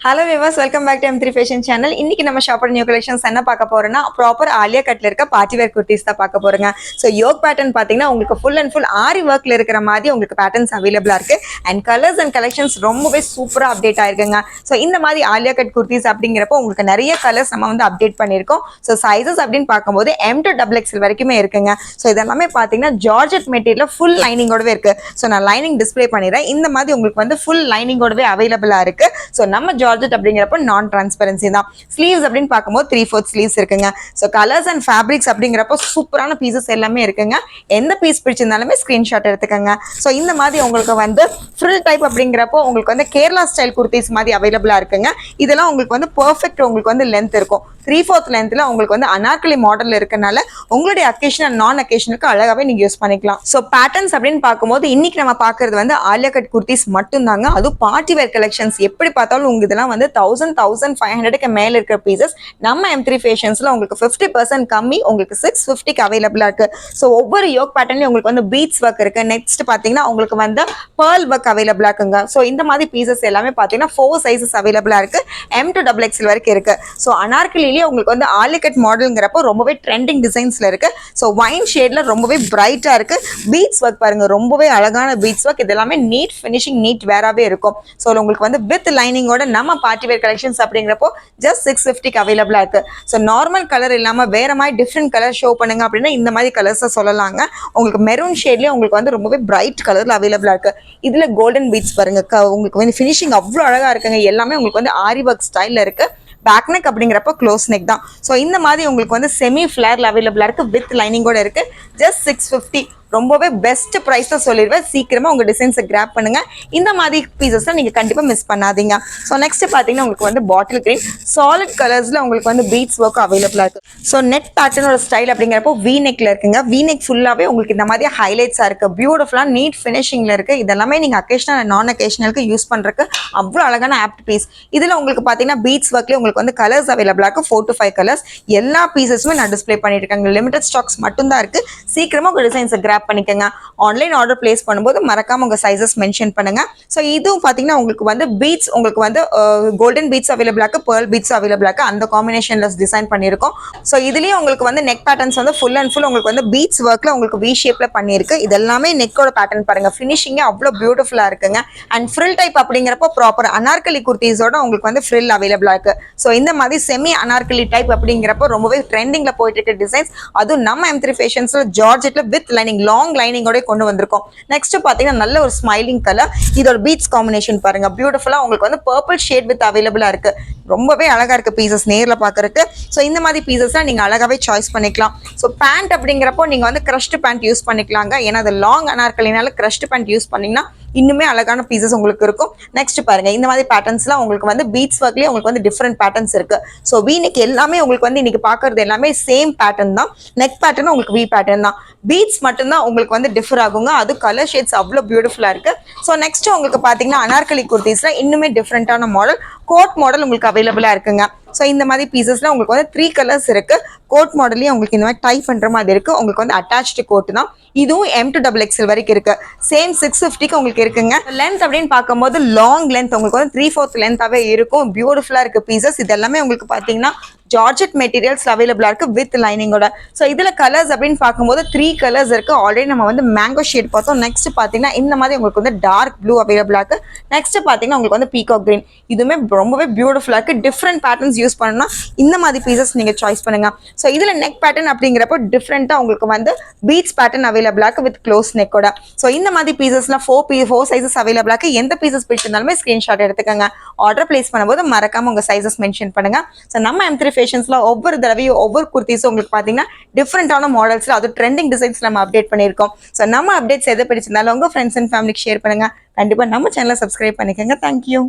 Hello viewers, welcome back to M3 Fashion Channel. இன்னைக்கு நம்ம ஷாப்போட நியூ கலெக்ஷன்ஸ் என்ன பார்க்க போறோம்னா ப்ராப்பர் ஆலியா கட்ல இருக்க பார்ட்டி வேர் குர்த்திஸ் தான் பார்க்க போறோங்க. ஸோ யோக் பேட்டர்ன் பார்த்தீங்கன்னா உங்களுக்கு ஃபுல் அண்ட் ஃபுல் ஆரி ஒர்க்ல இருக்கிற மாதிரி உங்களுக்கு பேட்டர்ன்ஸ் அவைலபிளா இருக்கு அண்ட் கலர்ஸ் அண்ட் கலெக்ஷன்ஸ் ரொம்பவே சூப்பரா அப்டேட் ஆயிருக்குங்க. ஸோ இந்த மாதிரி ஆலியா கட் குர்த்திஸ் அப்படிங்கிறப்போ உங்களுக்கு நிறைய கலர்ஸ் நம்ம வந்து அப்டேட் பண்ணியிருக்கோம். ஸோ சைசஸ் அப்படின்னு பார்க்கும்போது M to XXL வரைக்குமே இருக்குங்க. ஸோ இதெல்லாமே பார்த்தீங்கன்னா ஜார்ஜெட் மெட்டீரியல் ஃபுல் லைனிங்கோடவே இருக்கு. ஸோ நான் லைனிங் டிஸ்பிளே பண்ணிடுறேன். இந்த மாதிரி உங்களுக்கு வந்து ஃபுல் லைனிங்கோடவே அவைலபிளா இருக்கு. ஸோ நம்ம ஜார்ஜெட் அப்படிங்கிறப்ப நான் டிரான்ஸ்பரன்சி தான். ஸ்லீவ்ஸ் அப்படின்னு பார்க்கும்போது 3/4 ஸ்லீவ்ஸ் இருக்குங்க. ஸோ கலர்ஸ் அண்ட் ஃபேப்ரிக்ஸ் அப்படிங்கிறப்ப சூப்பரான பீசஸ் எல்லாமே இருக்குங்க. எந்த பீஸ் பிடிச்சிருந்தாலுமே ஸ்கிரீன்ஷாட் எடுத்துக்கோங்க. ஸோ இந்த மாதிரி உங்களுக்கு வந்து ஃப்ரில் டைப் அப்படிங்கிறப்போ உங்களுக்கு வந்து கேரளா ஸ்டைல் குர்த்திஸ் மாதிரி அவைலபிளா இருக்குங்க. இதெல்லாம் உங்களுக்கு வந்து பர்ஃபெக்ட் உங்களுக்கு வந்து லென்த் இருக்கும். 3/4 லென்த்ல உங்களுக்கு வந்து அனார்கலி மாடல் இருக்கனால உங்களுடைய அக்கேஷன் அண்ட் நான் அக்கேஷனுக்கு அழகாவே நீங்க யூஸ் பண்ணிக்கலாம். ஸோ பேட்டர்ன்ஸ் அப்படின்னு பார்க்கும்போது இன்னைக்கு நம்ம பார்க்கறது வந்து ஆலியா கட் குர்த்திஸ் மட்டும் தாங்க. அதுவும் பார்ட்டி வேர் கலெக்ஷன்ஸ் எப்படி பார்த்தாலும் உங்களுக்கு இதெல்லாம் வந்து 1500க்கு மேல இருக்கிற பீசஸ் நம்ம M3 ஃபேஷன்ஸ்ல உங்களுக்கு 50% கம்மி உங்களுக்கு 650க்கு அவைலபிளா இருக்கு. ஸோ ஒவ்வொரு யோக் பேட்டர்ன்லயும் உங்களுக்கு வந்து பீட்ஸ் ஒர்க் இருக்கு. நெக்ஸ்ட் பாத்தீங்கன்னா உங்களுக்கு வந்து பேர்ல் ஒர்க் அவைலபிளா இருக்குங்க. ஸோ இந்த மாதிரி பீசஸ் எல்லாமே பாத்தீங்கன்னா 4 சைசஸ் அவைலபிளா இருக்கு. M to XXL வரைக்கும் இருக்கு. ஸோ அனார்கலிலேயே உங்களுக்கு வந்து ஆலியா கட் மாடல்ங்கிறப்போ ரொம்பவே ட்ரெண்டிங் டிசைன்ஸ்ல இருக்கு. ஸோ வைன் ஷேட்ல ரொம்பவே பிரைட்டா இருக்கு. பீட்ஸ் ஒர்க் பாருங்க, ரொம்பவே அழகான பீட்ஸ் ஒர்க். இது எல்லாமே நீட் ஃபினிஷிங் நீட் வேராவே இருக்கும். ஸோ உங்களுக்கு வந்து வித் லைனிங்கோட நம்ம பார்ட்டி வேர் கலெக்ஷன்ஸ் அப்படிங்கிறப்போ ஜஸ்ட் 650க்கு அவைலபிளா இருக்கு. ஸோ நார்மல் கலர் இல்லாம வேற மாதிரி டிஃப்ரெண்ட் கலர் ஷோ பண்ணுங்க அப்படின்னா இந்த மாதிரி கலர்ஸ் சொல்லலாங்க. உங்களுக்கு மெரூன் ஷேட்லயே உங்களுக்கு வந்து ரொம்பவே பிரைட் கலர்ல அவைலபிளா இருக்கு. இதுல கோல்டன் பீட்ஸ் பாருங்க, உங்களுக்கு வந்து ஃபினிஷிங் அவ்வளோ அழகா இருக்குங்க. எல்லாமே உங்களுக்கு வந்து ஆரி ஒர்க் ஸ்டைல்ல இருக்கு. பேக் நெக் அப்படிங்கிறப்ப க்ளோஸ் நெக் தான். ஸோ இந்த மாதிரி உங்களுக்கு வந்து செமி ஃபிளேர்ல அவைலபிளா இருக்கு. வித் லைனிங்கோட இருக்கு. ஜஸ்ட் 650. ரொம்பவே பெஸ்ட் ப்ரைஸ் தான் சொல்லிடுவேன். சீக்கிரமா உங்க டிசைன்ஸை கிராப் பண்ணுங்க. இந்த மாதிரி பீசஸ் நீங்க கண்டிப்பா மிஸ் பண்ணாதீங்க. ஸோ நெக்ஸ்ட் பாத்தீங்கன்னா உங்களுக்கு வந்து பாட்டில் கிரீன் சாலிட் கலர்ஸ்ல உங்களுக்கு வந்து பீட்ஸ் ஒர்க் அவைலபிளா இருக்கு. ஸோ நெட் பேட்டர்னோட ஸ்டைல் அப்படிங்கிறப்போ வி நெக்ல இருக்குங்க. வி நெக் ஃபுல்லாவே உங்களுக்கு இந்த மாதிரி ஹைலைட்ஸா இருக்கு. பியூட்டிஃபுல்லா நீட் ஃபினிஷிங்ல இருக்கு. இதெல்லாமே நீங்க அக்கேஷனல் நான் அக்கேஷனலுக்கு யூஸ் பண்றதுக்கு அவ்வளோ அழகான ஆப்ட் பீஸ். இதுல உங்களுக்கு பாத்தீங்கன்னா பீட்ஸ் ஒர்க்ல உங்களுக்கு வந்து கலர்ஸ் அவைலபிளா இருக்கு. 4 to 5 கலர்ஸ். எல்லா பீசஸுமே நான் டிஸ்பிளே பண்ணிட்டு இருக்கேன். லிமிடெட் ஸ்டாக்ஸ் மட்டும் தான் இருக்கு. சீக்கிரமா உங்க டிசைன்ஸை கிராப் பண்ணிக்கங்க. ஆன்லைன் ஆர்டர் பிளேஸ் பண்ணும்போது மறக்காம உங்க சைஸஸ் மென்ஷன் பண்ணுங்க. ஸோ இதுவும் பாத்தீங்கன்னா உங்களுக்கு வந்து பீட்ஸ் உங்களுக்கு வந்து கோல்டன் பீட்ஸ் அவைலபிளா இருக்கு, பேர்ல் பீட்ஸ் அவைலபிளா இருக்கு. அந்த காம்பினேஷன்ல டிசைன் பண்ணிருக்கோம். ஸோ இதுலயும் உங்களுக்கு வந்து நெக் பேட்டர்ன்ஸ் வந்து ஃபுல் அண்ட் ஃபுல் உங்களுக்கு வந்து பீட்ஸ் ஒர்க்ல உங்களுக்கு வி ஷேப்ல பண்ணிருக்கு. இது எல்லாமே நெக்கோட பேட்டர்ன் பாருங்க. ஃபினிஷிங் அவ்வளவு பியூட்டிஃபுல்லா இருக்குங்க. அண்ட் ஃப்ரில் டைப் அப்படிங்கிறப்போ ப்ராப்பர் அனார்கலி குர்த்திஸோட உங்களுக்கு வந்து ஃப்ரில் அவைலபிளா இருக்கு. ஸோ இந்த மாதிரி செமி அனார்கலி டைப் அப்படிங்கிறப்போ ரொம்பவே ட்ரெண்டிங்ல போயிட்டு இருக்க டிசைன்ஸ். அதுவும் நம்ம M3 ஃபேஷன்ஸ்ல ஜார்ஜெட்ல வித் லைனிங் லாங் லைனிங்கோட கொண்டு வந்திருக்கோம். நெக்ஸ்ட் பாத்தீங்கன்னா நல்ல ஒரு ஸ்மைலிங் கலர். இதோட பீட்ஸ் காம்பினேஷன் பாருங்க, பியூட்டிஃபுல்லா உங்களுக்கு வந்து பர்பிள் ஷேட் வித் அவைலபிளா இருக்கு. ரொம்பவே அழகா இருக்கு பீசஸ் நேர்ல பாக்குறதுக்கு. ஸோ இந்த மாதிரி பீசஸ் நீங்க அழகாவே சாய்ஸ் பண்ணிக்கலாம். ஸோ பேண்ட் அப்படிங்கிறப்போ நீங்க வந்து கிரஷ்ட் பேண்ட் யூஸ் பண்ணிக்கலாங்க. ஏன்னா அது லாங் அனார்கலினால கிரஷ்ட் பேண்ட் யூஸ் பண்ணீங்கன்னா இன்னுமே அழகான பீசஸ் உங்களுக்கு இருக்கும். நெக்ஸ்ட் பாருங்க, இந்த மாதிரி பேட்டர்ன்ஸ்லாம் உங்களுக்கு வந்து பீட்ஸ் ஒர்க்லயே உங்களுக்கு வந்து டிஃப்ரெண்ட் பேட்டர்ன்ஸ் இருக்கு. ஸோ வி நெக் எல்லாமே உங்களுக்கு வந்து இன்னைக்கு பாக்குறது எல்லாமே சேம் பேட்டர்ன் தான். நெக் பேட்டர்ன் உங்களுக்கு வி பேட்டர்ன் தான். பீட்ஸ் மட்டும்தான் உங்களுக்கு வந்து டிஃபர் ஆகுங்க. அது கலர் ஷேட்ஸ் அவ்வளோ பியூட்டிஃபுல்லா இருக்கு. ஸோ நெக்ஸ்ட் உங்களுக்கு பாத்தீங்கன்னா அனார்கலி குர்த்திஸ்ல இன்னுமே டிஃப்ரெண்டான மாடல் கோட் மாடல் உங்களுக்கு அவைலபிளா இருக்குங்க. ஸோ இந்த மாதிரி பீசஸ்ல உங்களுக்கு வந்து 3 கலர்ஸ் இருக்கு. கோட் மாடலையும் உங்களுக்கு இந்த மாதிரி டைப் பண்ற மாதிரி இருக்கு. உங்களுக்கு வந்து அட்டாச்டு கோட் தான். இதுவும் M to XXL வரைக்கும் இருக்கு. சேம் 650க்கு உங்களுக்கு இருக்குங்க. லென்த் அப்படின்னு பார்க்கும்போது லாங் லென்த் உங்களுக்கு வந்து 3/4 லென்த்தாவே இருக்கும். பியூட்டிஃபுல்லா இருக்கு பீசஸ். இது எல்லாமே உங்களுக்கு பாத்தீங்கன்னா ஜார்ஜெட் மெட்டீரியல்ஸ் அவைலபிளா இருக்கு வித் லைனிங்கோட. ஸோ இதுல கலர்ஸ் அப்படின்னு பார்க்கும்போது 3 கலர்ஸ் இருக்கு. ஆல்ரெடி நம்ம வந்து மேங்கோ ஷேட் பார்த்தோம். நெக்ஸ்ட் பாத்தீங்கன்னா இந்த மாதிரி உங்களுக்கு வந்து டார்க் ப்ளூ அவைலபிளா இருக்கு. நெக்ஸ்ட் பாத்தீங்கன்னா உங்களுக்கு வந்து பீகாக் கிரீன். இதுவுமே ரொம்பவே பியூட்டிஃபுல்லா இருக்கு. டிஃப்ரெண்ட் பேட்டர்ன்ஸ் யூஸ் பண்ணணும்னா இந்த மாதிரி பீசஸ் நீங்க சாய்ஸ் பண்ணுங்க. ஸோ இதுல நெக் பேட்டர்ன் அப்படிங்கிறப்போ டிஃப்ரெண்டா உங்களுக்கு வந்து பீட்ஸ் பேட்டர்ன் அவைலபிளா இருக்கு வித் க்ளோஸ் நெக்கோட. ஸோ இந்த மாதிரி பீசஸ்லாம் 4 சைசஸ் அவைலபிளா இருக்கு. எந்த பீசஸ் பிடிச்சிருந்தாலுமே ஸ்கிரீன்ஷாட் எடுத்துக்கங்க. ஆர்டர் பிளேஸ் பண்ணும்போது மறக்காம உங்க சைசஸ் மென்ஷன் பண்ணுங்க. ஸோ நம்ம M3 ஃபேஷன்ஸ்ல ஒவ்வொரு தடவையும் ஒவ்வொரு குர்த்திஸும் உங்களுக்கு பாத்தீங்கன்னா டிஃப்ரெண்டான மாடல்ஸ்ல அது ட்ரெண்டிங் டிசைன்ஸ் நம்ம அப்டேட் பண்ணியிருக்கோம். ஸோ நம்ம அப்டேட்ஸ் எதை பிடிச்சிருந்தாலும் உங்க ஃப்ரெண்ட்ஸ் அண்ட் ஃபேமிலிக்கு ஷேர் பண்ணுங்க. கண்டிப்பா நம்ம சேனலை சப்ஸ்கிரைப் பண்ணிக்கோங்க. தேங்க்யூ.